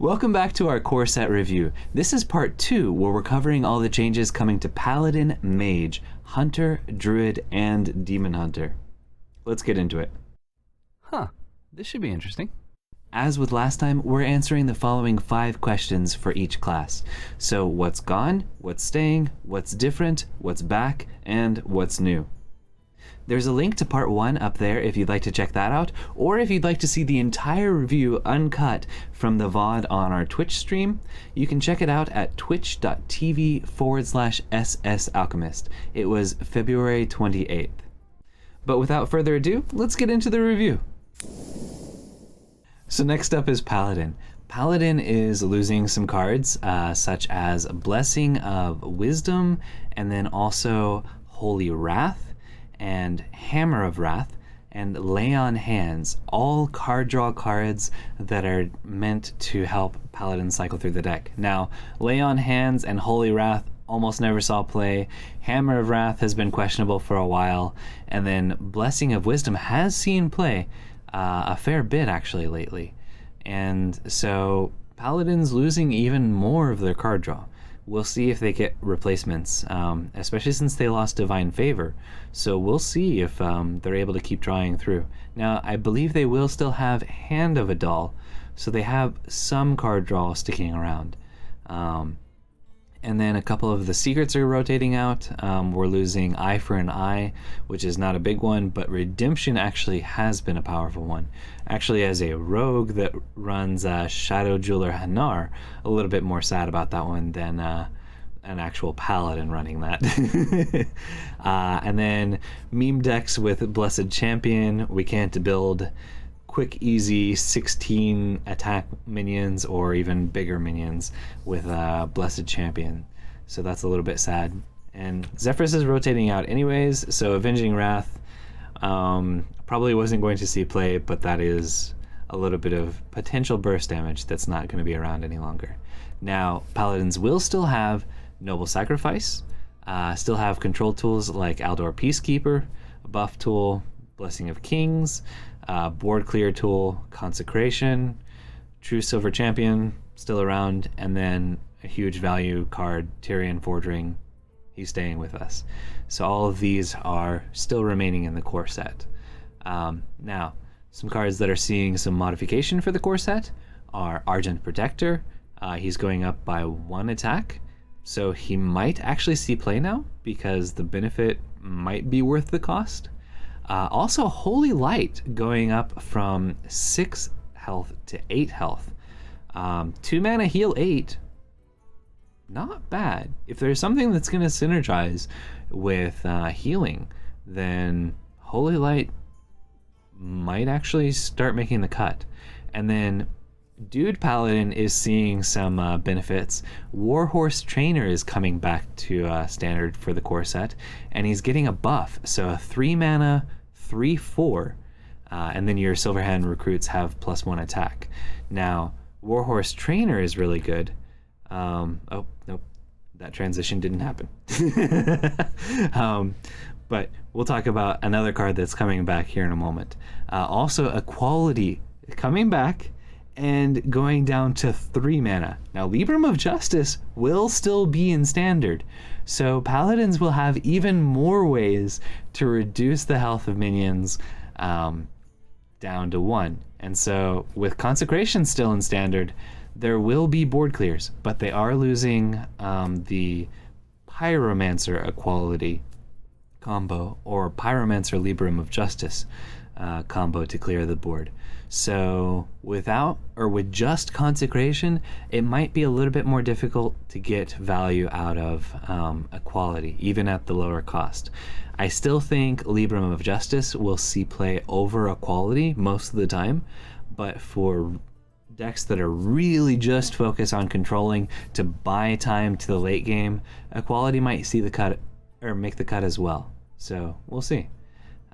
Welcome back to our core set review. This is part 2, where we're covering all the changes coming to Paladin, Mage, Hunter, Druid, and Demon Hunter. Let's get into it. This should be interesting. As with last time, we're answering the following 5 questions for each class. So what's gone, what's staying, what's different, what's back, and what's new. There's a link to part 1 up there if you'd like to check that out, or if you'd like to see the entire review uncut from the VOD on our Twitch stream, you can check it out at twitch.tv/SSAlchemist. It was February 28th. But without further ado, let's get into the review. So next up is Paladin. Paladin is losing some cards, such as Blessing of Wisdom, and then also Holy Wrath, and Hammer of Wrath, and Lay on Hands, all card draw cards that are meant to help Paladin cycle through the deck. Now, Lay on Hands and Holy Wrath almost never saw play. Hammer of Wrath has been questionable for a while, and then Blessing of Wisdom has seen play a fair bit actually lately. And so Paladin's losing even more of their card draw. We'll see if they get replacements, especially since they lost Divine Favor. So we'll see if they're able to keep drawing through. Now, I believe they will still have Hand of a Doll, so they have some card draw sticking around. And then a couple of the secrets are rotating out. We're losing Eye for an Eye, which is not a big one, but Redemption actually has been a powerful one. Actually, as a rogue that runs Shadow Jeweler Hanar, a little bit more sad about that one than an actual Paladin running that. And then meme decks with Blessed Champion. We can't build quick, easy 16 attack minions or even bigger minions with Blessed Champion. So that's a little bit sad. And Zephrys is rotating out anyways, so Avenging Wrath probably wasn't going to see play, but that is a little bit of potential burst damage that's not going to be around any longer. Now, Paladins will still have Noble Sacrifice, still have control tools like Aldor Peacekeeper, Buff Tool, Blessing of Kings, Board Clear Tool, Consecration, True Silver Champion, still around, and then a huge value card, Tyrion Fordring. He's staying with us. So all of these are still remaining in the core set. Now, some cards that are seeing some modification for the core set are Argent Protector. He's going up by 1 attack, so he might actually see play now because the benefit might be worth the cost. Also, Holy Light going up from 6 health to 8 health. 2 mana heal 8. Not bad. If there's something that's going to synergize with healing, then Holy Light might actually start making the cut. And then Dude Paladin is seeing some benefits. Warhorse Trainer is coming back to standard for the core set, and he's getting a buff. So a 3 mana, 3/4, and then your Silverhand recruits have +1 attack. Now, Warhorse Trainer is really good. Oh, nope, that transition didn't happen. But we'll talk about another card that's coming back here in a moment. Also, Equality coming back and going down to 3 mana. Now, Libram of Justice will still be in standard, so Paladins will have even more ways to reduce the health of minions down to 1. And so with Consecration still in standard, there will be board clears, but they are losing the Pyromancer Equality combo or Pyromancer Libram of Justice combo to clear the board. So with just Consecration, it might be a little bit more difficult to get value out of Equality, even at the lower cost. I still think Libram of Justice will see play over Equality most of the time, but for decks that are really just focused on controlling to buy time to the late game, Equality might see the cut or make the cut as well. So we'll see.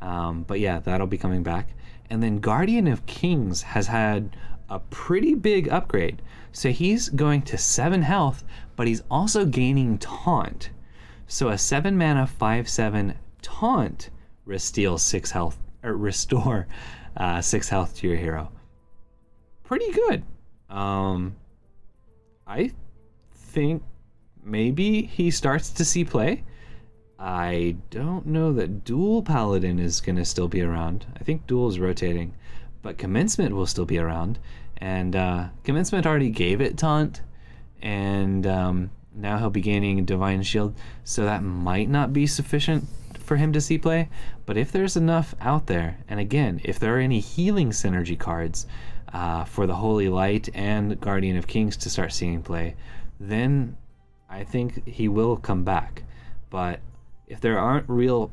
But yeah, that'll be coming back. And then Guardian of Kings has had a pretty big upgrade. So he's going to 7 health, but he's also gaining Taunt. So a 7 mana 5/7 Taunt restore 6 health to your hero. Pretty good. I think maybe he starts to see play. I don't know that Dual Paladin is going to still be around. I think Dual is rotating, but Commencement will still be around. And Commencement already gave it Taunt, and now he'll be gaining Divine Shield, so that might not be sufficient for him to see play. But if there's enough out there, and again, if there are any healing synergy cards for the Holy Light and Guardian of Kings to start seeing play, then I think he will come back. But if there aren't real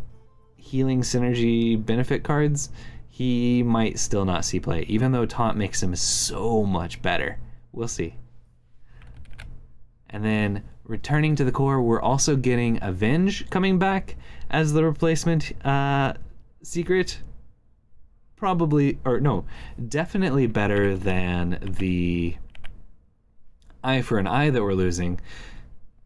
healing synergy benefit cards, he might still not see play, even though Taunt makes him so much better. We'll see. And then returning to the core, we're also getting Avenge coming back as the replacement secret. Probably, or no, definitely better than the Eye for an Eye that we're losing.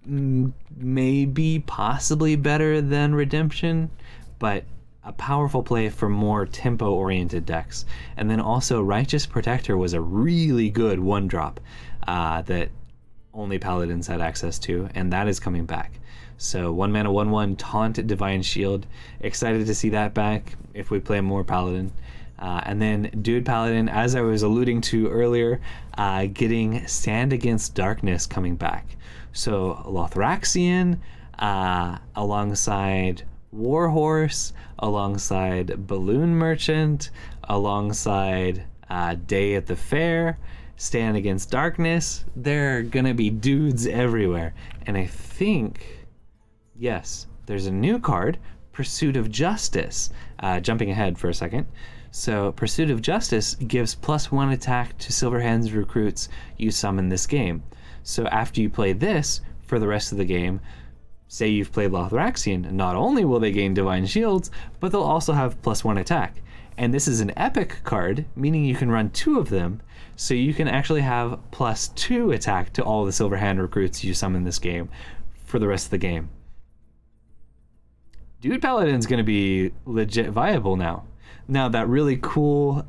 Maybe possibly better than Redemption, but a powerful play for more tempo-oriented decks. And then also Righteous Protector was a really good one-drop that only Paladins had access to, and that is coming back. So 1 mana 1/1 Taunt Divine Shield. Excited to see that back if we play more Paladin. And then Dude Paladin, as I was alluding to earlier, getting Stand Against Darkness coming back. So Lothraxian alongside Warhorse, alongside Balloon Merchant, alongside Day at the Fair, Stand Against Darkness. There are gonna be dudes everywhere. And I think, yes, there's a new card, Pursuit of Justice. Jumping ahead for a second. So Pursuit of Justice gives +1 attack to Silverhand's recruits you summon this game. So after you play this for the rest of the game, say you've played Lothraxian, not only will they gain Divine Shields, but they'll also have +1 attack. And this is an epic card, meaning you can run 2 of them, so you can actually have +2 attack to all the Silverhand recruits you summon this game for the rest of the game. Dude Paladin's going to be legit viable now. Now that really cool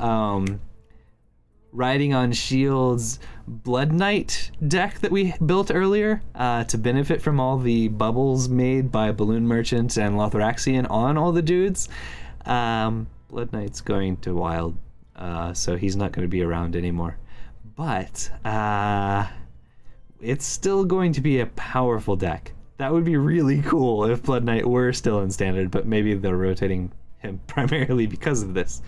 Riding on Shields Blood Knight deck that we built earlier to benefit from all the bubbles made by Balloon Merchant and Lothraxian on all the dudes. Blood Knight's going to Wild, so he's not going to be around anymore. But it's still going to be a powerful deck. That would be really cool if Blood Knight were still in Standard, but maybe they're rotating him primarily because of this.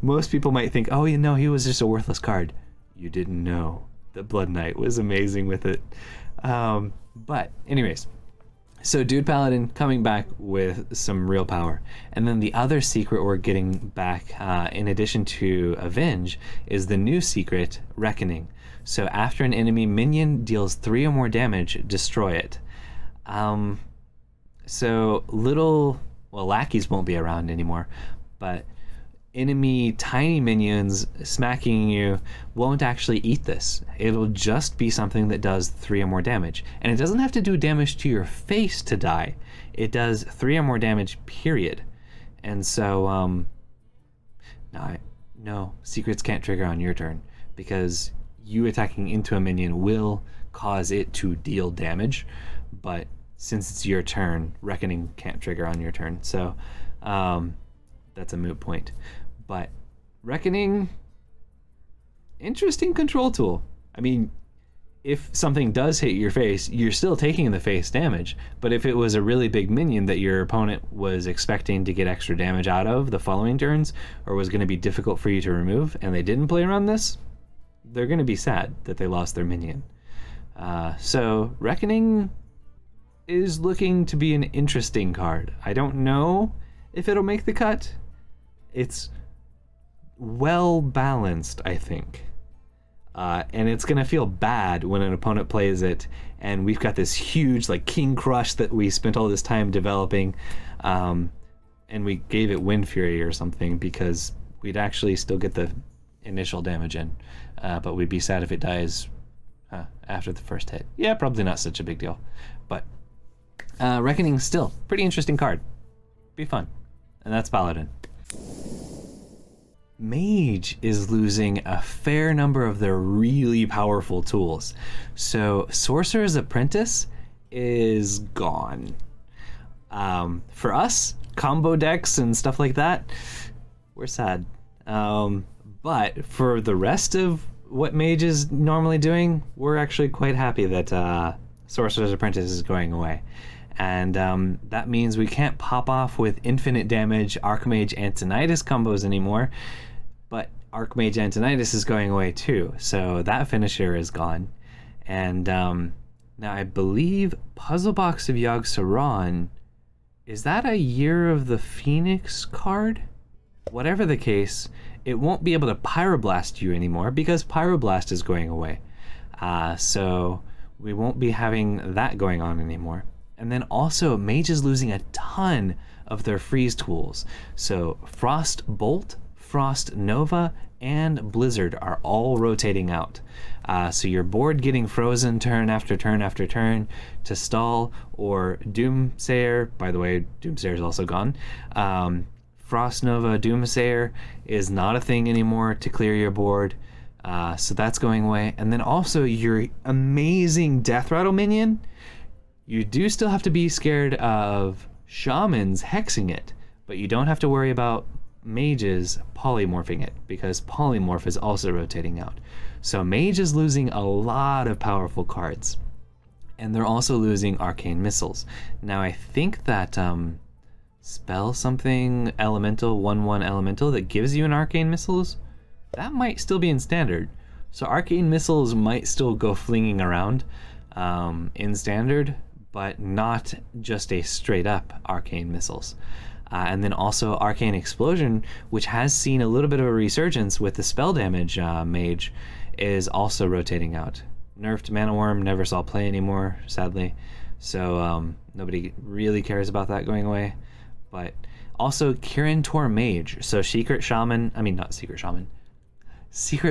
Most people might think, oh, you know, he was just a worthless card. You didn't know that Blood Knight was amazing with it. But anyways, so Dude Paladin coming back with some real power. And then the other secret we're getting back, in addition to Avenge, is the new secret, Reckoning. So after an enemy minion deals 3 or more damage, destroy it. So lackeys won't be around anymore, but enemy tiny minions smacking you won't actually eat this. It'll just be something that does 3 or more damage. And it doesn't have to do damage to your face to die. It does 3 or more damage, period. And so, no, secrets can't trigger on your turn, because you attacking into a minion will cause it to deal damage, but since it's your turn, Reckoning can't trigger on your turn. So that's a moot point. But Reckoning, interesting control tool. I mean, if something does hit your face, you're still taking the face damage. But if it was a really big minion that your opponent was expecting to get extra damage out of the following turns, or was going to be difficult for you to remove, and they didn't play around this, they're going to be sad that they lost their minion. So Reckoning is looking to be an interesting card. I don't know if it'll make the cut. It's well balanced, I think. And it's gonna feel bad when an opponent plays it and we've got this huge like King Crush that we spent all this time developing, and we gave it Wind Fury or something because we'd actually still get the initial damage in, but we'd be sad if it dies after the first hit. Yeah, probably not such a big deal. But Reckoning still pretty interesting card. Be fun. And that's Paladin. Mage is losing a fair number of their really powerful tools. So Sorcerer's Apprentice is gone. For us, combo decks and stuff like that, we're sad. But for the rest of what Mage is normally doing, we're actually quite happy that Sorcerer's Apprentice is going away. And that means we can't pop off with infinite damage Archmage Antonidas combos anymore, but Archmage Antonidas is going away too, so that finisher is gone. And now I believe Puzzle Box of Yogg-Saron, is that a Year of the Phoenix card? Whatever the case, it won't be able to Pyroblast you anymore because Pyroblast is going away. So we won't be having that going on anymore. And then also, Mage is losing a ton of their freeze tools. So Frost Bolt, Frost Nova, and Blizzard are all rotating out. So your board getting frozen turn after turn after turn to stall, or Doomsayer, by the way, Doomsayer is also gone. Frost Nova Doomsayer is not a thing anymore to clear your board. So that's going away. And then also your amazing Death Rattle minion, you do still have to be scared of Shamans hexing it, but you don't have to worry about Mages polymorphing it, because polymorph is also rotating out. So Mage is losing a lot of powerful cards, and they're also losing arcane missiles. Now I think that spell something elemental, 1/1 elemental that gives you an arcane missiles, that might still be in standard. So arcane missiles might still go flinging around in standard, but not just a straight up arcane missiles. And then also Arcane Explosion, which has seen a little bit of a resurgence with the spell damage Mage, is also rotating out. Nerfed Mana Worm never saw play anymore, sadly. So nobody really cares about that going away. But also Kirin Tor Mage. So Secret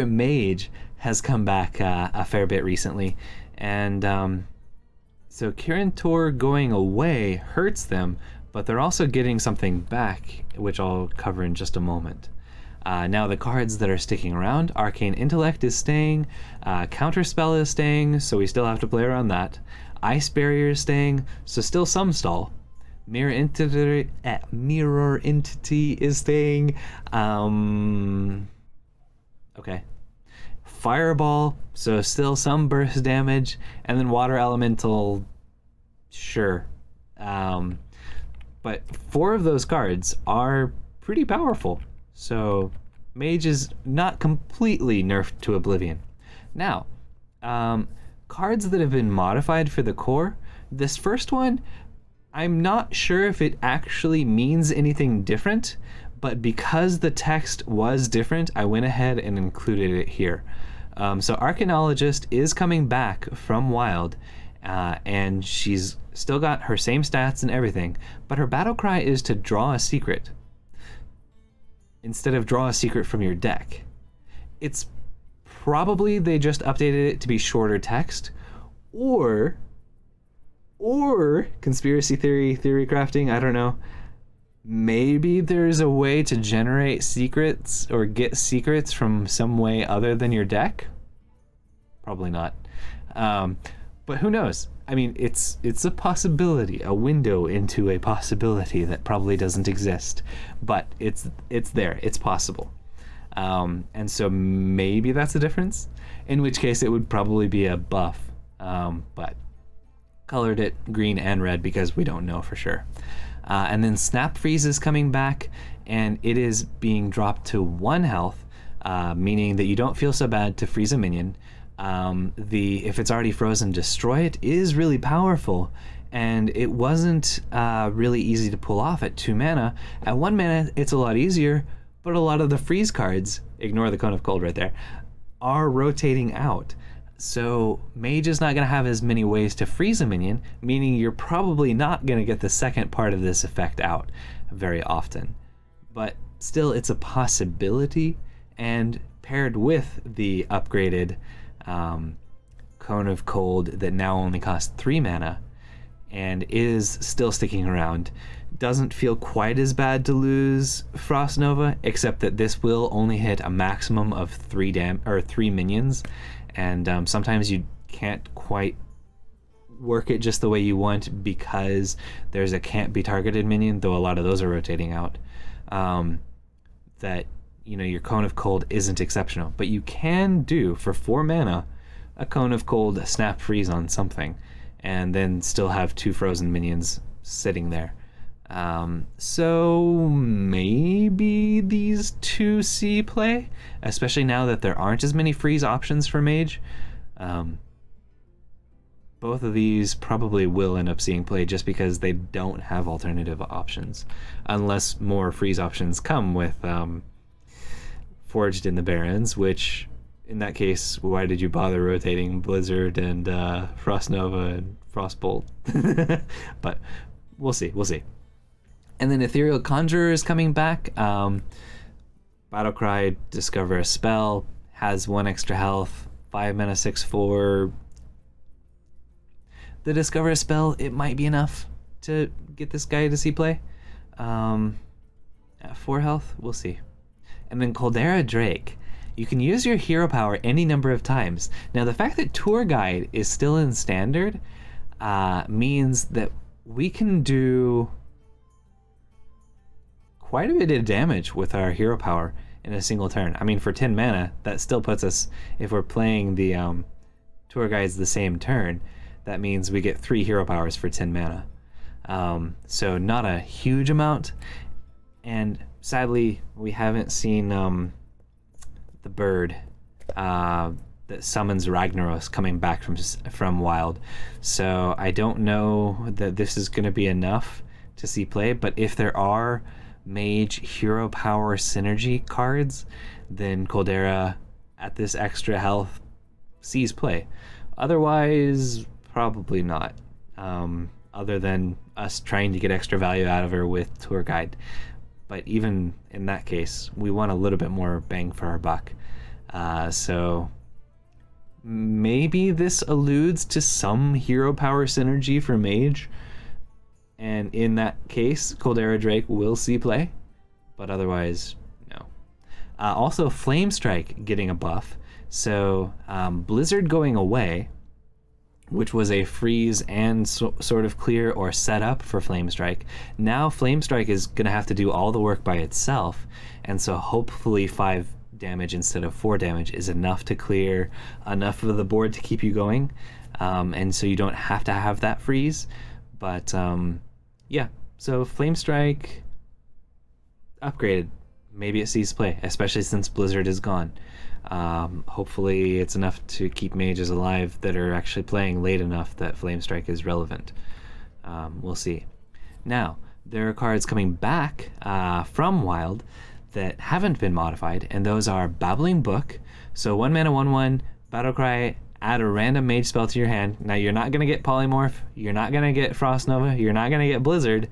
Mage has come back a fair bit recently. And so Kirin Tor going away hurts them, but they're also getting something back, which I'll cover in just a moment. Now the cards that are sticking around, Arcane Intellect is staying, Counterspell is staying, so we still have to play around that. Ice Barrier is staying, so still some stall. Mirror Entity is staying. Okay. Fireball, so still some burst damage, and then Water Elemental, sure. But 4 of those cards are pretty powerful, so Mage is not completely nerfed to oblivion. Now, cards that have been modified for the core, this first one, I'm not sure if it actually means anything different, but because the text was different, I went ahead and included it here. So Arcanologist is coming back from Wild, and she's still got her same stats and everything, but her battle cry is to draw a secret instead of draw a secret from your deck. It's probably they just updated it to be shorter text, or conspiracy theory crafting, I don't know. Maybe there's a way to generate secrets or get secrets from some way other than your deck. Probably not. But who knows? I mean, it's a possibility, a window into a possibility that probably doesn't exist, but it's there, it's possible. And so maybe that's the difference, in which case it would probably be a buff, but colored it green and red because we don't know for sure. And then Snap Freeze is coming back, and it is being dropped to 1 health, meaning that you don't feel so bad to freeze a minion. If it's already frozen, Destroy It is really powerful, and it wasn't really easy to pull off at 2 mana. At 1 mana, it's a lot easier, but a lot of the freeze cards, ignore the Cone of Cold right there, are rotating out. So Mage is not going to have as many ways to freeze a minion, meaning you're probably not going to get the second part of this effect out very often. But still, it's a possibility, and paired with the upgraded Cone of Cold that now only costs 3 mana and is still sticking around, doesn't feel quite as bad to lose Frost Nova, except that this will only hit a maximum of 3 minions, and sometimes you can't quite work it just the way you want because there's a can't be targeted minion, though a lot of those are rotating out. That your Cone of Cold isn't exceptional, but you can do for 4 mana a Cone of Cold snap freeze on something, and then still have 2 frozen minions sitting there. So maybe these two see play, especially now that there aren't as many freeze options for Mage. Both of these probably will end up seeing play just because they don't have alternative options, unless more freeze options come with Forged in the Barrens, which in that case, why did you bother rotating Blizzard and Frost Nova and Frostbolt? But we'll see. And then Ethereal Conjurer is coming back. Battlecry, discover a spell, has 1 extra health, 5 mana, 6/4. The discover a spell, it might be enough to get this guy to see play. At 4 health, we'll see. And then Caldera Drake. You can use your hero power any number of times. Now, the fact that Tour Guide is still in Standard means that we can do quite a bit of damage with our hero power in a single turn. I mean, for 10 mana, that still puts us, if we're playing the Tour Guides the same turn, that means we get 3 hero powers for 10 mana. So not a huge amount. And sadly, we haven't seen the bird that summons Ragnaros coming back from Wild. So I don't know that this is going to be enough to see play, but if there are Mage hero power synergy cards, then Caldera at this extra health sees play. Otherwise, probably not. Other than us trying to get extra value out of her with Tour Guide. But even in that case, we want a little bit more bang for our buck. So maybe this alludes to some hero power synergy for Mage. And in that case, Caldera Drake will see play. But otherwise, no. Also, Flame Strike getting a buff. So Blizzard going away, which was a freeze and sort of clear or set up for Flame Strike. Now Flame Strike is going to have to do all the work by itself, and so hopefully 5 damage instead of 4 damage is enough to clear enough of the board to keep you going, and so you don't have to have that freeze. But yeah, so Flame Strike upgraded. Maybe it sees play, especially since Blizzard is gone. Hopefully it's enough to keep mages alive that are actually playing late enough that Flame Strike is relevant. We'll see. Now, there are cards coming back from Wild that haven't been modified, and those are Babbling Book. So 1 mana, 1/1, Battlecry, add a random mage spell to your hand. Now, you're not going to get Polymorph, you're not going to get Frost Nova, you're not going to get Blizzard,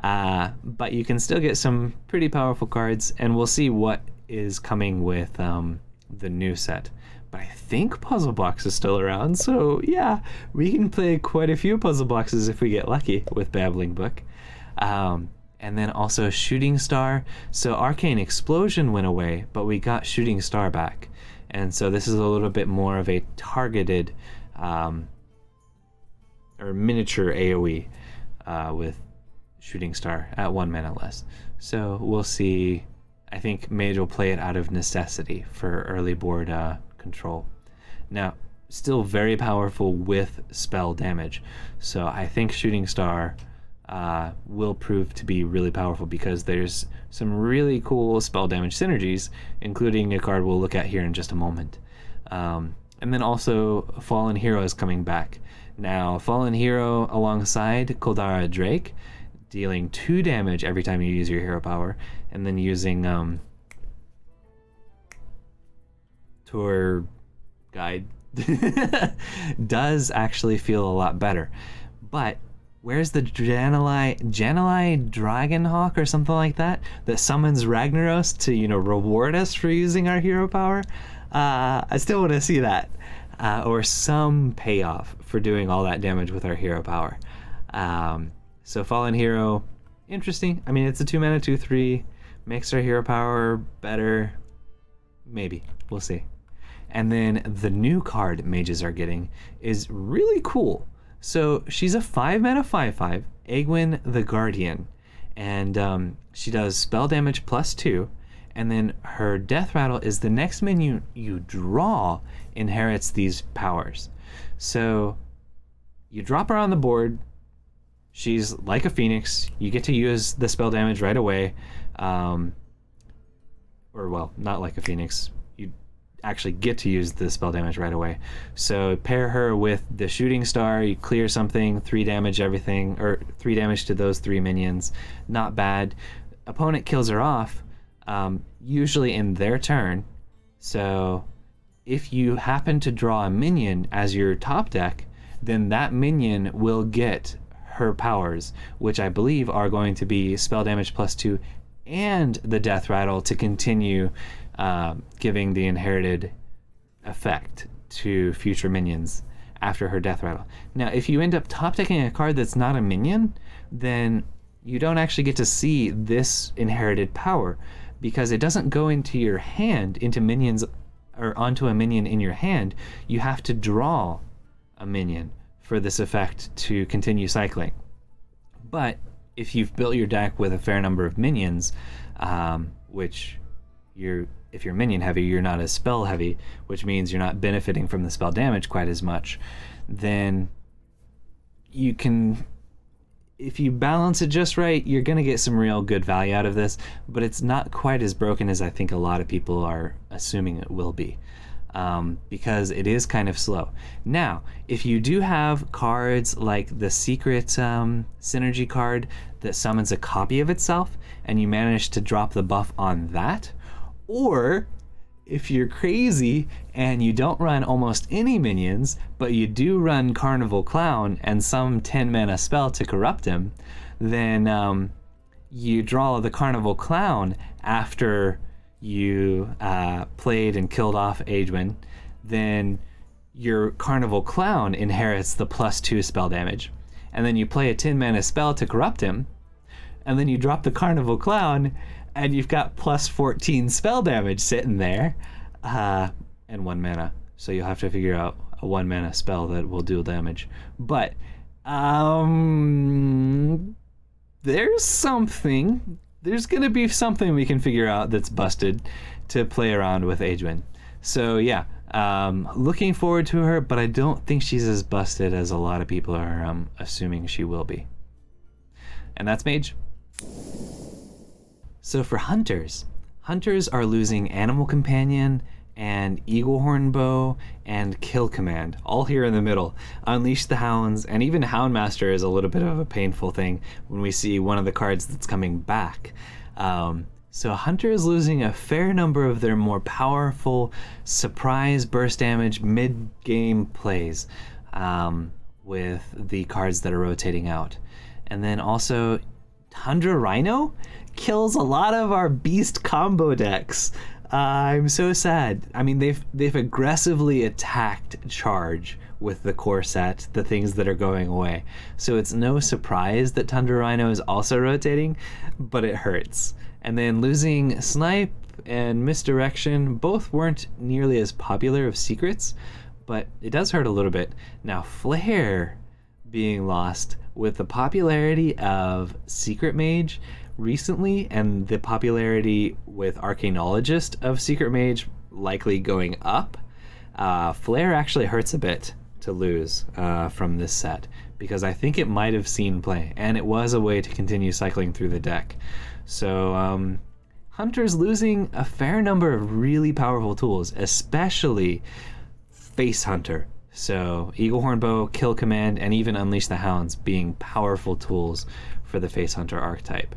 but you can still get some pretty powerful cards, and we'll see what is coming with the new set. But I think Puzzle Box is still around, so yeah, we can play quite a few Puzzle Boxes if we get lucky with Babbling Book. And then also Shooting Star. So Arcane Explosion went away, but we got Shooting Star back. And so this is a little bit more of a targeted or miniature AoE with Shooting Star at 1 mana less. So we'll see. I think Mage will play it out of necessity for early board control. Now, still very powerful with spell damage. So I think Shooting Star will prove to be really powerful because there's some really cool spell damage synergies, including a card we'll look at here in just a moment. And then also Fallen Hero is coming back. Now, Fallen Hero alongside Caldera Drake, dealing 2 damage every time you use your hero power, and then using Tour Guide does actually feel a lot better. But where's the Janelai Dragonhawk or something like that summons Ragnaros to, reward us for using our hero power? I still want to see that. Or some payoff for doing all that damage with our hero power. So Fallen Hero, interesting. I mean, it's a 2-mana 2/3, makes our hero power better. Maybe. We'll see. And then the new card mages are getting is really cool. So she's a 5-mana 5/5, Egwin the Guardian. And she does spell damage +2. And then her death rattle is the next minion you draw inherits these powers. So you drop her on the board. She's like a phoenix. You get to use the spell damage right away. Or, well, not like a phoenix. You actually get to use the spell damage right away. So pair her with the shooting star. You clear something, 3 damage everything, or 3 damage to those 3 minions. Not bad. Opponent kills her off, usually in their turn. So if you happen to draw a minion as your top deck, then that minion will get her powers, which I believe are going to be spell damage +2 and the death rattle to continue giving the inherited effect to future minions after her death rattle. Now, if you end up top decking a card that's not a minion, then you don't actually get to see this inherited power because it doesn't go into your hand, into minions, or onto a minion in your hand. You have to draw a minion for this effect to continue cycling. But if you've built your deck with a fair number of minions, which if you're minion heavy, you're not as spell heavy, which means you're not benefiting from the spell damage quite as much, then you can, if you balance it just right, you're going to get some real good value out of this, but it's not quite as broken as I think a lot of people are assuming it will be. Because it is kind of slow. Now, if you do have cards like the secret synergy card that summons a copy of itself, and you manage to drop the buff on that, or if you're crazy and you don't run almost any minions, but you do run Carnival Clown and some 10-mana spell to corrupt him, then you draw the Carnival Clown after you played and killed off Egwin, then your Carnival Clown inherits the +2 spell damage. And then you play a 10-mana spell to corrupt him, and then you drop the Carnival Clown, and you've got +14 spell damage sitting there, and 1 mana. So you'll have to figure out a 1-mana spell that will do damage. But there's gonna be something we can figure out that's busted to play around with Egwin. So yeah, looking forward to her, but I don't think she's as busted as a lot of people are assuming she will be. And that's Mage. So for hunters are losing Animal Companion and Eaglehorn Bow and Kill Command, all here in the middle. Unleash the Hounds, and even Houndmaster is a little bit of a painful thing when we see one of the cards that's coming back. So Hunter is losing a fair number of their more powerful surprise burst damage mid-game plays with the cards that are rotating out. And then also Tundra Rhino kills a lot of our beast combo decks. I'm so sad. I mean, they've aggressively attacked Charge with the core set, the things that are going away. So it's no surprise that Tundra Rhino is also rotating, but it hurts. And then losing Snipe and Misdirection both weren't nearly as popular of secrets, but it does hurt a little bit. Now, Flare being lost with the popularity of Secret Mage recently and the popularity with Arcanologist of Secret Mage likely going up, Flare actually hurts a bit to lose from this set, because I think it might have seen play, and it was a way to continue cycling through the deck. So Hunter's losing a fair number of really powerful tools, especially Face Hunter. So Eaglehorn Bow, Kill Command, and even Unleash the Hounds being powerful tools for the Face Hunter archetype.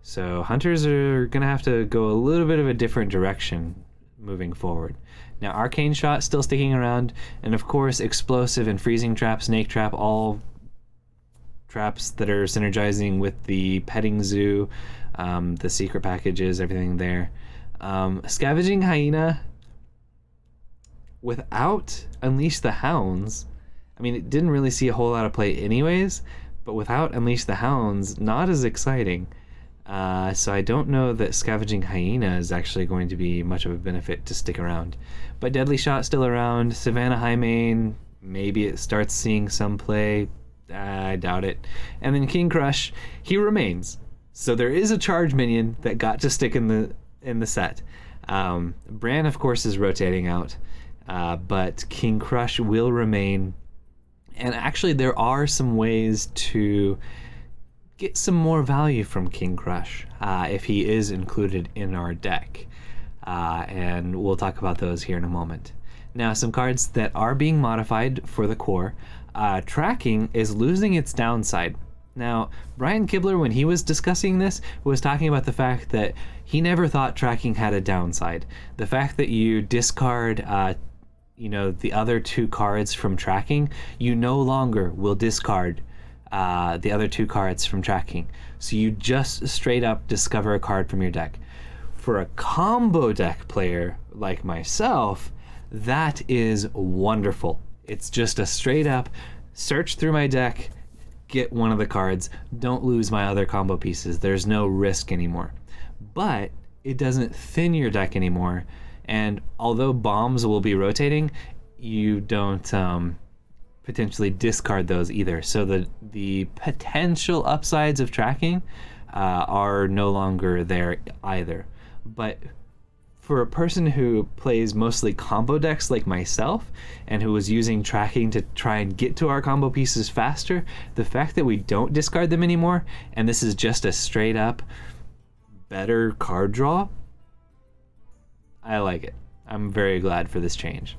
So hunters are going to have to go a little bit of a different direction moving forward. Now, Arcane Shot still sticking around, and of course Explosive and Freezing Trap, Snake Trap, all traps that are synergizing with the Petting Zoo, the secret packages, everything there. Scavenging Hyena without Unleash the Hounds, I mean, it didn't really see a whole lot of play anyways, but without Unleash the Hounds, not as exciting. So I don't know that Scavenging Hyena is actually going to be much of a benefit to stick around. But Deadly Shot still around. Savannah Highmane, maybe it starts seeing some play. I doubt it. And then King Crush, he remains. So there is a charge minion that got to stick in the set. Bran, of course, is rotating out, but King Crush will remain. And actually, there are some ways to get some more value from King Crush if he is included in our deck. And we'll talk about those here in a moment. Now, some cards that are being modified for the core. Tracking is losing its downside. Now, Brian Kibler, when he was discussing this, was talking about the fact that he never thought tracking had a downside. The fact that you discard the other 2 cards from tracking, you no longer will discard the other 2 cards from tracking. So you just straight up discover a card from your deck. For a combo deck player like myself, that is wonderful. It's just a straight up search through my deck, get one of the cards, don't lose my other combo pieces. There's no risk anymore. But it doesn't thin your deck anymore. And although bombs will be rotating, you don't potentially discard those either. So the potential upsides of tracking are no longer there either. But for a person who plays mostly combo decks like myself and who was using tracking to try and get to our combo pieces faster, the fact that we don't discard them anymore and this is just a straight up better card draw, I like it. I'm very glad for this change.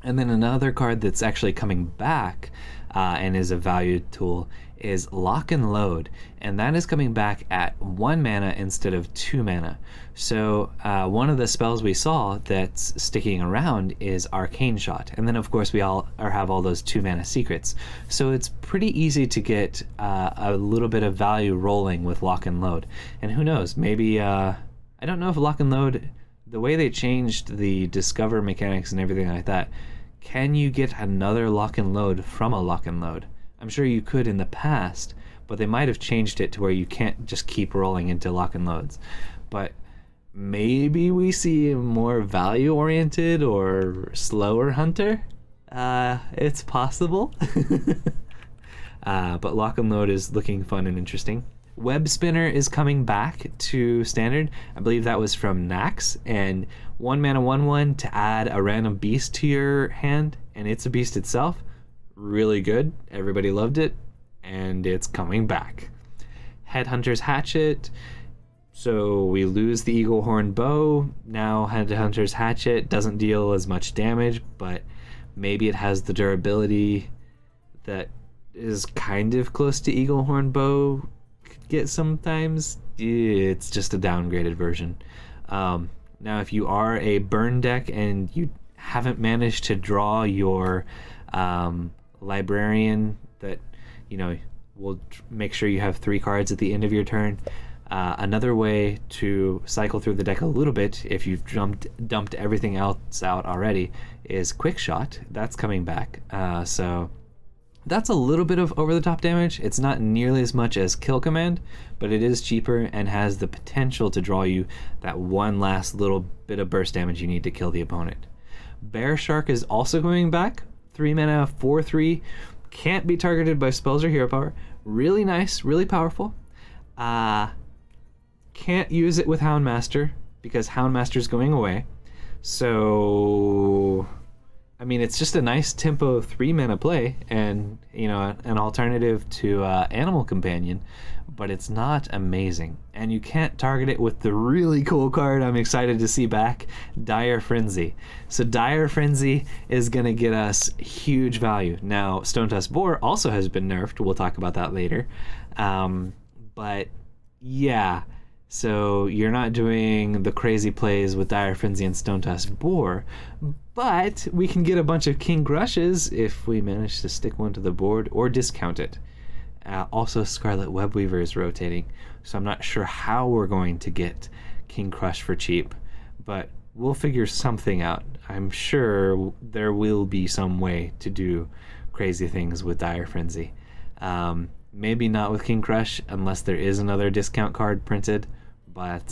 And then another card that's actually coming back and is a value tool is Lock and Load, and that is coming back at 1 mana instead of 2 mana. So one of the spells we saw that's sticking around is Arcane Shot, and then of course we have all those 2 mana secrets. So it's pretty easy to get a little bit of value rolling with Lock and Load. And who knows, maybe I don't know if Lock and Load, the way they changed the discover mechanics and everything like that, can you get another Lock and Load from a Lock and Load? I'm sure you could in the past, but they might have changed it to where you can't just keep rolling into Lock and Loads. But maybe we see a more value-oriented or slower hunter? It's possible. But Lock and Load is looking fun and interesting. Web Spinner is coming back to Standard. I believe that was from Nax. And 1 mana 1/1 to add a random beast to your hand, and it's a beast itself. Really good. Everybody loved it, and it's coming back. Headhunter's Hatchet. So we lose the Eagle Horn Bow. Now Headhunter's Hatchet doesn't deal as much damage, but maybe it has the durability that is kind of close to Eagle Horn Bow could get sometimes. It's just a downgraded version. Now, if you are a burn deck and you haven't managed to draw your librarian that will make sure you have 3 cards at the end of your turn, another way to cycle through the deck a little bit if you've dumped everything else out already is Quick Shot. That's coming back, so that's a little bit of over-the-top damage. It's not nearly as much as Kill Command, but it is cheaper and has the potential to draw you that one last little bit of burst damage you need to kill the opponent. Bear Shark is also coming back. 3 mana, 4/3, can't be targeted by spells or hero power. Really nice, really powerful. Can't use it with Houndmaster because Houndmaster's going away. So, I mean, it's just a nice tempo 3 mana play and, an alternative to Animal Companion, but it's not amazing. And you can't target it with the really cool card I'm excited to see back, Dire Frenzy. So Dire Frenzy is going to get us huge value. Now, Stone Tusk Boar also has been nerfed. We'll talk about that later. But yeah, so you're not doing the crazy plays with Dire Frenzy and Stone Tusk Boar, but we can get a bunch of King Crushes if we manage to stick one to the board or discount it. Also, Scarlet Webweaver is rotating, so I'm not sure how we're going to get King Crush for cheap, but we'll figure something out. I'm sure there will be some way to do crazy things with Dire Frenzy. Maybe not with King Crush unless there is another discount card printed, but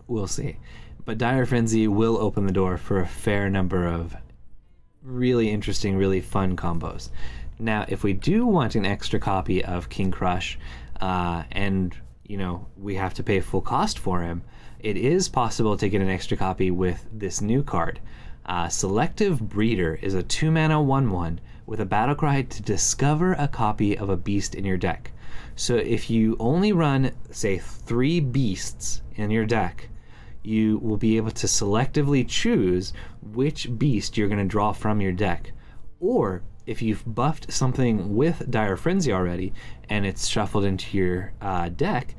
we'll see. But Dire Frenzy will open the door for a fair number of really interesting, really fun combos. Now, if we do want an extra copy of King Crush, and we have to pay full cost for him, it is possible to get an extra copy with this new card. Selective Breeder is a 2-mana 1/1 with a battle cry to discover a copy of a beast in your deck. So if you only run, say, 3 beasts in your deck, you will be able to selectively choose which beast you're going to draw from your deck. Or if you've buffed something with Dire Frenzy already and it's shuffled into your deck,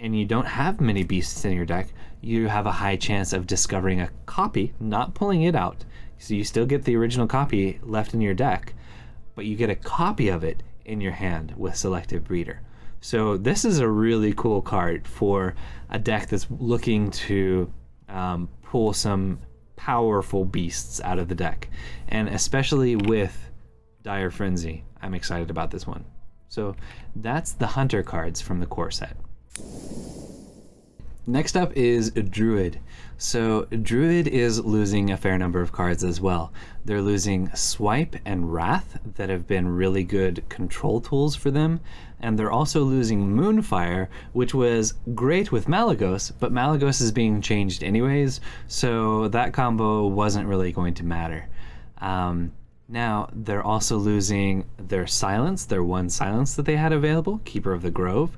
and you don't have many beasts in your deck, you have a high chance of discovering a copy, not pulling it out. So you still get the original copy left in your deck, but you get a copy of it in your hand with Selective Breeder. So this is a really cool card for a deck that's looking to pull some powerful beasts out of the deck. And especially with Dire Frenzy, I'm excited about this one. So that's the Hunter cards from the core set. Next up is Druid. So Druid is losing a fair number of cards as well. They're losing Swipe and Wrath that have been really good control tools for them, and they're also losing Moonfire, which was great with Malygos, but Malygos is being changed anyways, so that combo wasn't really going to matter. Now they're also losing their Silence, their one Silence that they had available, Keeper of the Grove,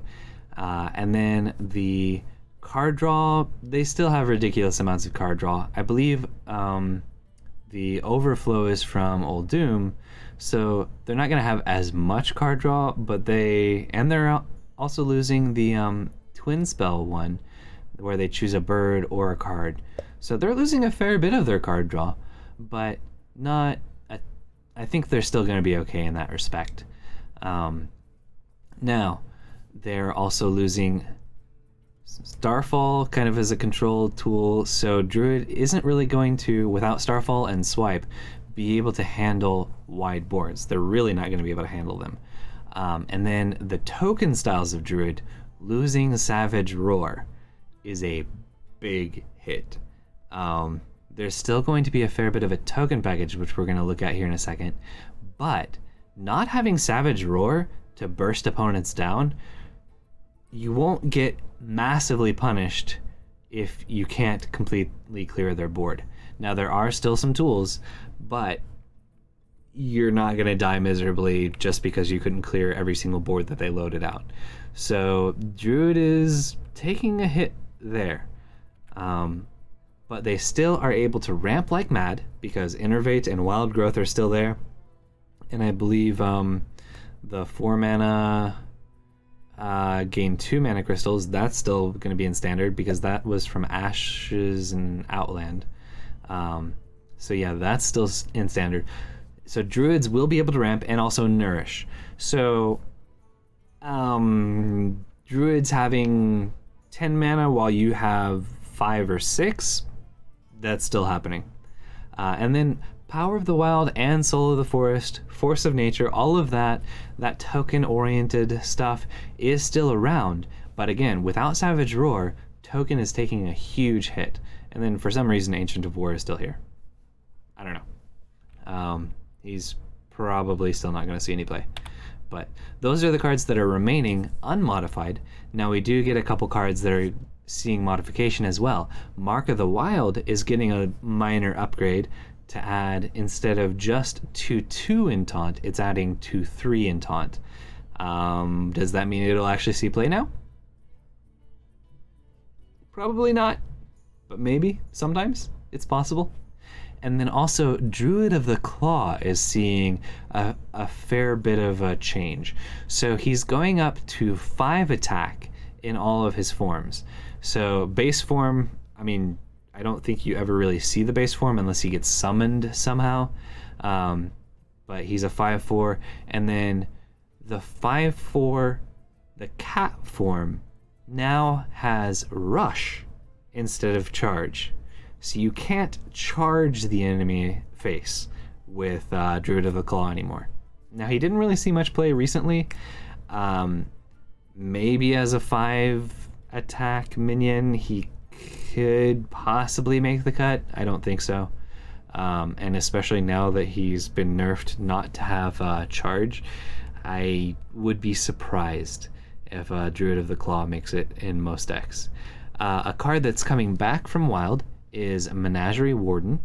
and then the card draw, they still have ridiculous amounts of card draw. I believe the overflow is from Old Doom, so they're not going to have as much card draw, but they're also losing the Twin Spell one, where they choose a bird or a card. So they're losing a fair bit of their card draw, but not. I think they're still going to be okay in that respect. Now, they're also losing Starfall kind of as a control tool, so Druid isn't really going to, without Starfall and Swipe, be able to handle wide boards. They're really not going to be able to handle them. And then the token styles of Druid, losing Savage Roar is a big hit. There's still going to be a fair bit of a token package, which we're going to look at here in a second, but not having Savage Roar to burst opponents down, you won't get massively punished if you can't completely clear their board. Now, there are still some tools, but you're not going to die miserably just because you couldn't clear every single board that they loaded out. So Druid is taking a hit there. But they still are able to ramp like mad because Innervate and Wild Growth are still there. And I believe the 4-mana gain 2 mana crystals, that's still going to be in standard because that was from Ashes and Outland. So yeah, that's still in standard. So Druids will be able to ramp and also Nourish. So Druids having 10 mana while you have 5 or 6, that's still happening. And then Power of the Wild and Soul of the Forest, Force of Nature, all of that token-oriented stuff is still around. But again, without Savage Roar, token is taking a huge hit. And then for some reason, Ancient of War is still here. I don't know. He's probably still not going to see any play. But those are the cards that are remaining unmodified. Now we do get a couple cards that are seeing modification as well. Mark of the Wild is getting a minor upgrade to add, instead of just 2/2 in Taunt, it's adding 2/3 in Taunt. Does that mean it'll actually see play now? Probably not, but maybe, sometimes, it's possible. And then also, Druid of the Claw is seeing a fair bit of a change. So he's going up to 5 attack in all of his forms. So base form, I mean, I don't think you ever really see the base form unless he gets summoned somehow. But he's a 5/4, and then the 5/4, the cat form, now has Rush instead of Charge. So you can't charge the enemy face with Druid of the Claw anymore. Now, he didn't really see much play recently. Maybe as a 5 attack minion, he could possibly make the cut. I don't think so. And especially now that he's been nerfed not to have charge, I would be surprised if Druid of the Claw makes it in most decks. A card that's coming back from Wild is Menagerie Warden.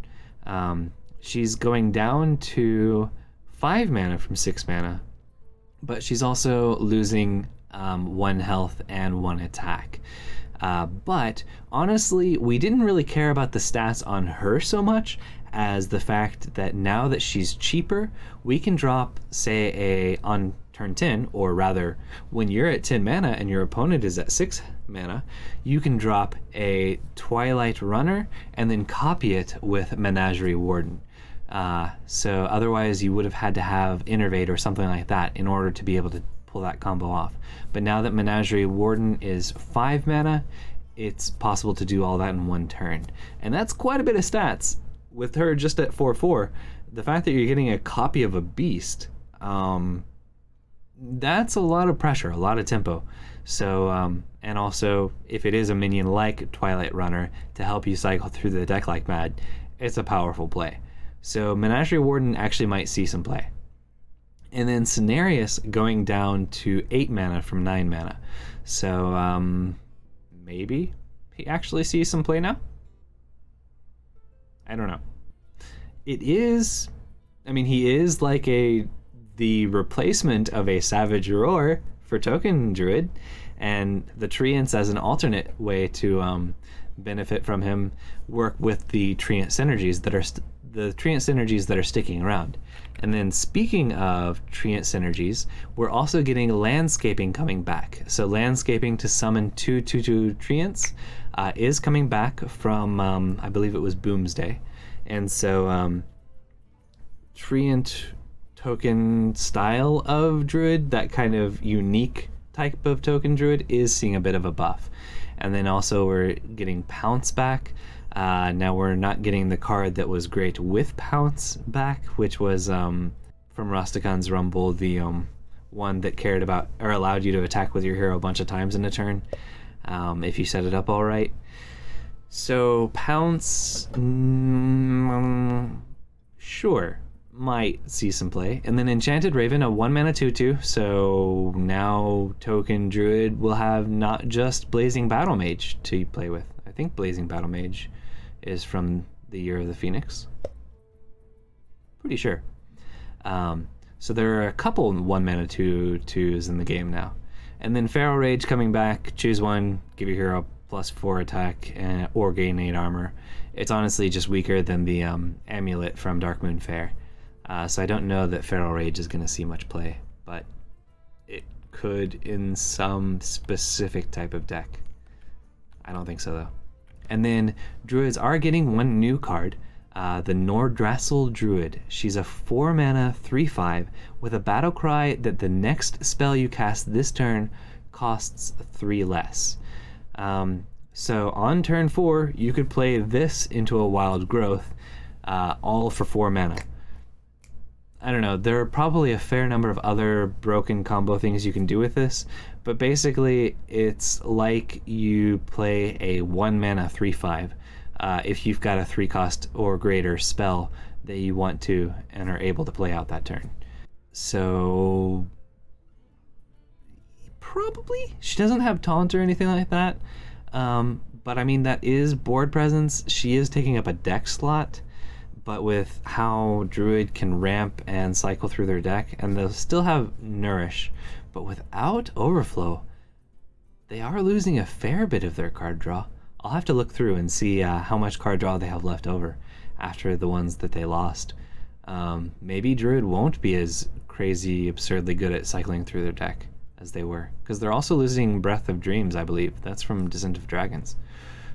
She's going down to 5 mana from 6 mana, but she's also losing 1 health and 1 attack. But honestly, we didn't really care about the stats on her so much as the fact that now that she's cheaper, we can drop, say, on turn 10, or rather, when you're at 10 mana and your opponent is at 6 mana, you can drop a Twilight Runner and then copy it with Menagerie Warden. So otherwise you would have had to have Innervate or something like that in order to be able to pull that combo off. But now that Menagerie Warden is 5 mana, it's possible to do all that in 1 turn. And that's quite a bit of stats. With her just at 4/4, the fact that you're getting a copy of a beast, that's a lot of pressure, a lot of tempo. So, and also, if it is a minion like Twilight Runner to help you cycle through the deck like mad, it's a powerful play. So Menagerie Warden actually might see some play. And then Cenarius going down to 8 mana from 9 mana. So maybe he actually sees some play now? I don't know. It is, I mean, he is like the replacement of a Savage Roar for Token Druid, and the Treants as an alternate way to benefit from him work with the Treant synergies that are sticking around. And then speaking of Treant synergies, we're also getting Landscaping coming back. So Landscaping to summon 2/2/2 Treants is coming back from, I believe it was Boomsday. And so Treant token style of Druid, that kind of unique type of token Druid, is seeing a bit of a buff. And then also we're getting Pounce back. Now we're not getting the card that was great with Pounce back, which was from Rustican's Rumble, the one that cared about or allowed you to attack with your hero a bunch of times in a turn, if you set it up all right. So Pounce, sure, might see some play. And then Enchanted Raven, a 1 mana 2/2. So now Token Druid will have not just Blazing Battle Mage to play with. I think Blazing Battle Mage is from the Year of the Phoenix. Pretty sure. So there are a couple 1 mana 2/2s in the game now. And then Feral Rage coming back. Choose one, give your hero +4 attack, or gain 8 armor. It's honestly just weaker than the Amulet from Darkmoon Faire. So I don't know that Feral Rage is going to see much play, but it could in some specific type of deck. I don't think so, though. And then Druids are getting 1 new card, the Nordrassil Druid. She's a 4 mana 3/5 with a battle cry that the next spell you cast this turn costs 3 less. So on turn 4, you could play this into a Wild Growth, all for 4 mana. I don't know, there are probably a fair number of other broken combo things you can do with this, but basically it's like you play a 1 mana 3/5 if you've got a 3 cost or greater spell that you want to and are able to play out that turn. So probably she doesn't have taunt or anything like that, but I mean, that is board presence. She is taking up a deck slot, but with how Druid can ramp and cycle through their deck, and they'll still have Nourish, but without Overflow, they are losing a fair bit of their card draw. I'll have to look through and see how much card draw they have left over after the ones that they lost. Maybe Druid won't be as crazy, absurdly good at cycling through their deck as they were, because they're also losing Breath of Dreams, I believe. That's from Descent of Dragons.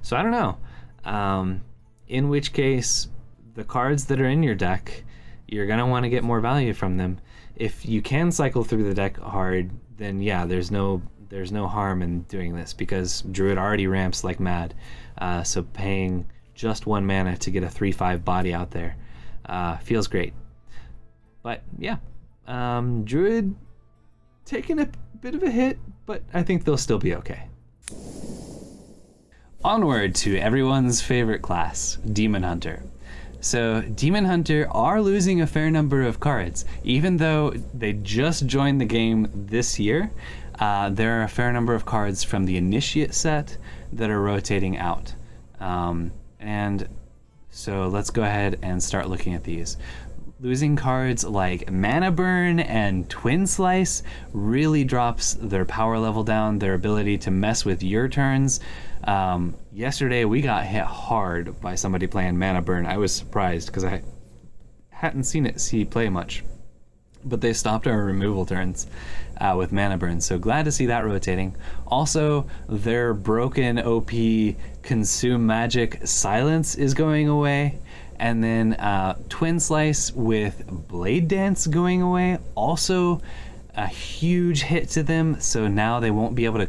So I don't know. In which case, the cards that are in your deck, you're going to want to get more value from them. If you can cycle through the deck hard, then yeah, there's no harm in doing this, because Druid already ramps like mad. So paying just 1 mana to get a 3/5 body out there feels great. But yeah, Druid taking a bit of a hit, but I think they'll still be okay. Onward to everyone's favorite class, Demon Hunter. So Demon Hunter are losing a fair number of cards. Even though they just joined the game this year, there are a fair number of cards from the Initiate set that are rotating out. And so let's go ahead and start looking at these. Losing cards like Mana Burn and Twin Slice really drops their power level down, their ability to mess with your turns. Yesterday we got hit hard by somebody playing Mana Burn. I was surprised because I hadn't seen it see play much. But they stopped our removal turns with Mana Burn, so glad to see that rotating. Also, their broken OP Consume Magic Silence is going away. And then Twin Slice with Blade Dance going away, also a huge hit to them. So now they won't be able to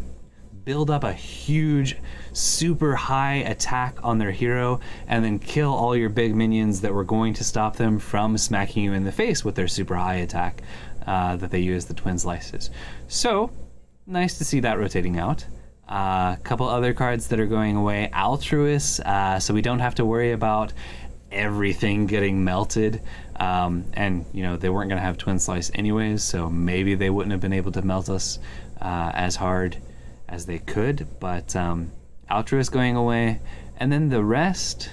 build up a huge, super high attack on their hero and then kill all your big minions that were going to stop them from smacking you in the face with their super high attack that they use the Twin Slices. So nice to see that rotating out. A couple other cards that are going away. Altruist, so we don't have to worry about everything getting melted, and you know they weren't going to have Twin Slice anyways, so maybe they wouldn't have been able to melt us as hard as they could, but Altruist going away, and then the rest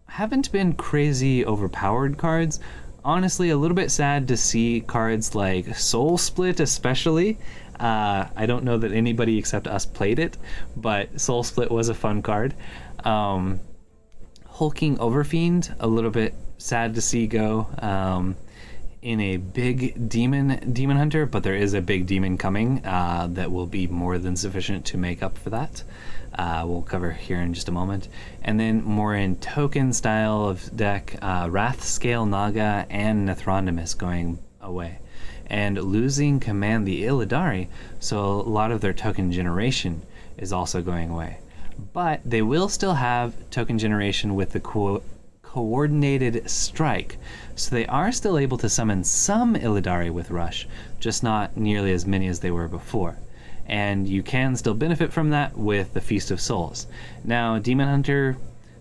haven't been crazy overpowered cards. Honestly, a little bit sad to see cards like Soul Split especially. I don't know that anybody except us played it, but Soul Split was a fun card. Hulking Overfiend, a little bit sad to see go in a big demon hunter, but there is a big demon coming that will be more than sufficient to make up for that. We'll cover here in just a moment. And then more in token style of deck, Wrathscale Naga and Nethrondimus going away. And losing Command the Illidari, so a lot of their token generation is also going away. But they will still have token generation with the coordinated strike, so they are still able to summon some Illidari with Rush, just not nearly as many as they were before. And you can still benefit from that with the Feast of Souls. Now, Demon Hunter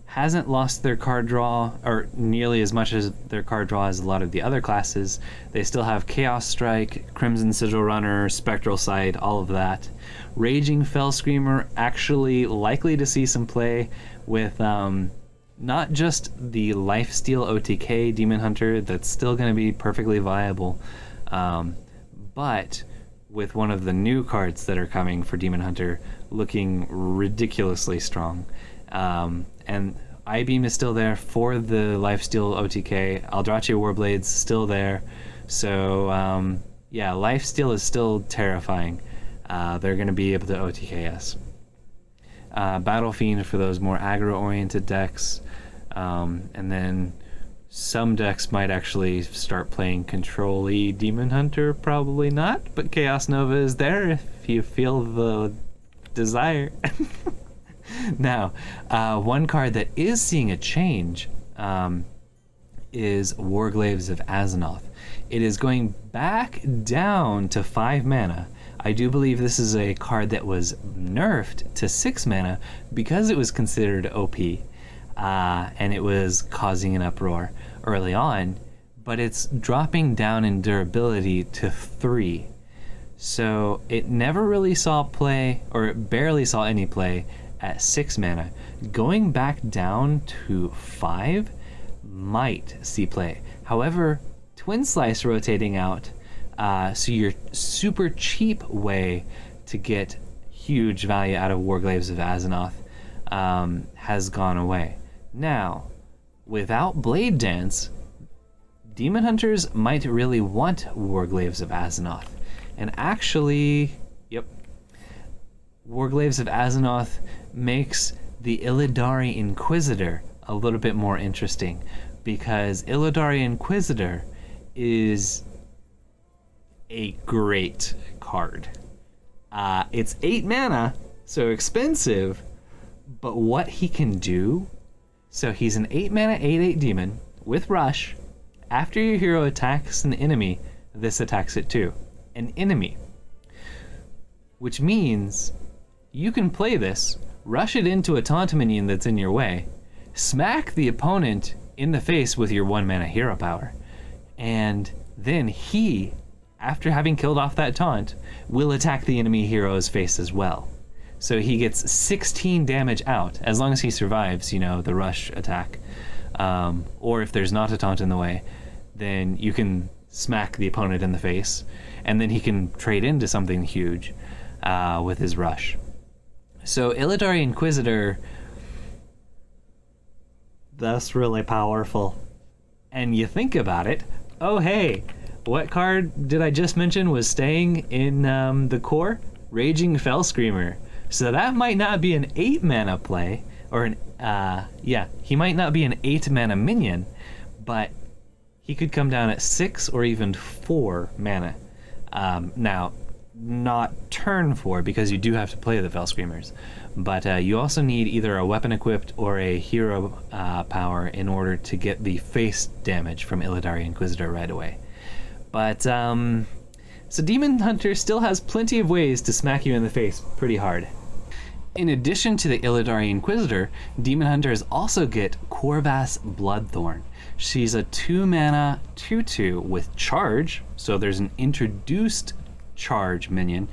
hasn't lost their card draw, or nearly as much as their card draw as a lot of the other classes. They still have Chaos Strike, Crimson Sigil Runner, Spectral Sight, all of that. Raging Fell Screamer, actually likely to see some play with not just the Lifesteal OTK Demon Hunter, that's still going to be perfectly viable, but with one of the new cards that are coming for Demon Hunter looking ridiculously strong. And I-Beam is still there for the Lifesteal OTK. Aldrachi Warblade's still there. So, yeah, Lifesteal is still terrifying. They're going to be able to OTK us. Battle Fiend for those more aggro-oriented decks. And then some decks might actually start playing Control-y Demon Hunter. Probably not, but Chaos Nova is there if you feel the desire. Now, one card that is seeing a change is Warglaives of Azzinoth. It is going back down to 5 mana. I do believe this is a card that was nerfed to 6 mana because it was considered OP, and it was causing an uproar early on, but it's dropping down in durability to 3. So it never really saw play, or it barely saw any play at 6 mana. Going back down to 5 might see play. However, Twin Slice rotating out, so your super cheap way to get huge value out of Warglaives of Azzinoth has gone away. Now, without Blade Dance, Demon Hunters might really want Warglaives of Azzinoth. And actually, yep, Warglaives of Azzinoth makes the Illidari Inquisitor a little bit more interesting, because Illidari Inquisitor is a great card. It's 8 mana, so expensive, but what he can do, so he's an 8 mana 8/8 demon with Rush. After your hero attacks an enemy, this attacks it too. An enemy. Which means you can play this, rush it into a taunt minion that's in your way, smack the opponent in the face with your 1 mana hero power, and then he, after having killed off that taunt, will attack the enemy hero's face as well. So he gets 16 damage out, as long as he survives, the rush attack. Or if there's not a taunt in the way, then you can smack the opponent in the face, and then he can trade into something huge with his rush. So Illidari Inquisitor, that's really powerful. And you think about it, oh hey, what card did I just mention was staying in the core? Raging Fell Screamer. So that might not be an 8 mana play, or he might not be an 8 mana minion, but he could come down at 6 or even 4 mana. Now, not turn 4, because you do have to play the Fell Screamers, but you also need either a weapon equipped or a hero power in order to get the face damage from Illidari Inquisitor right away. But so Demon Hunter still has plenty of ways to smack you in the face pretty hard. In addition to the Illidari Inquisitor, Demon Hunters also get Corvus Bloodthorn. She's a 2 mana 2/2 with charge, so there's an introduced charge minion,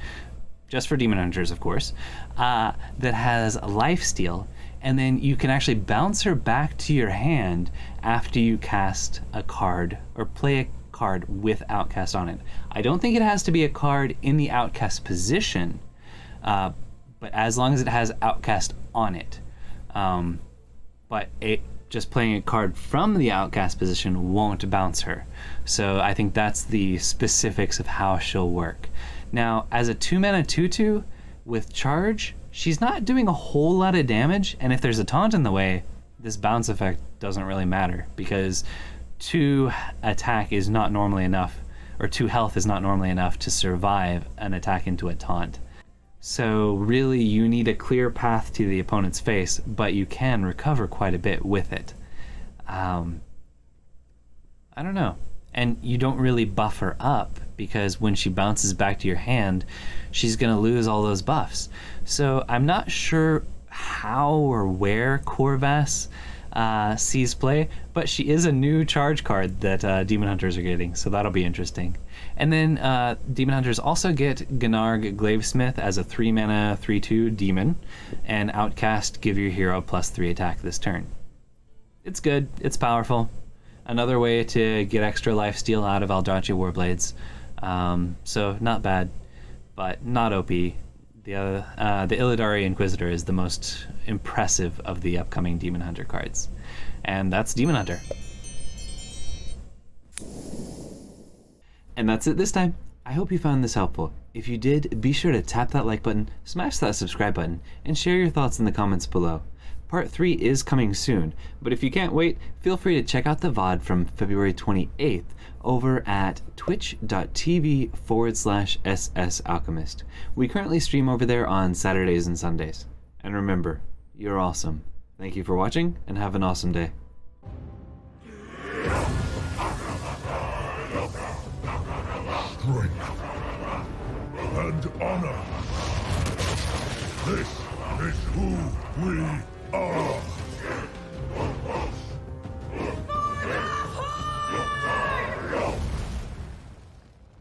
just for Demon Hunters of course, that has lifesteal, and then you can actually bounce her back to your hand after you cast a card or play a card with Outcast on it. I don't think it has to be a card in the Outcast position, but as long as it has Outcast on it. But just playing a card from the Outcast position won't bounce her. So I think that's the specifics of how she'll work. Now, as a 2 mana 2/2 with charge, she's not doing a whole lot of damage, and if there's a taunt in the way, this bounce effect doesn't really matter, because 2 attack is not normally enough, or 2 health is not normally enough to survive an attack into a taunt. So really you need a clear path to the opponent's face, but you can recover quite a bit with it. I don't know. And you don't really buff her up, because when she bounces back to your hand, she's going to lose all those buffs. So I'm not sure how or where Corvus sees play, but she is a new charge card that Demon Hunters are getting, so that'll be interesting. And then Demon Hunters also get Gnarg Glavesmith as a 3 mana 3/2 demon, and Outcast, give your hero +3 attack this turn. It's good, it's powerful. Another way to get extra lifesteal out of Eldrazi Warblades. So not bad, but not OP. The Illidari Inquisitor is the most impressive of the upcoming Demon Hunter cards. And that's Demon Hunter. And that's it this time. I hope you found this helpful. If you did, be sure to tap that like button, smash that subscribe button, and share your thoughts in the comments below. Part 3 is coming soon, but if you can't wait, feel free to check out the VOD from February 28th over at twitch.tv/SSAlchemist. We currently stream over there on Saturdays and Sundays. And remember, you're awesome. Thank you for watching, and have an awesome day. Strength and honor. This is who we are.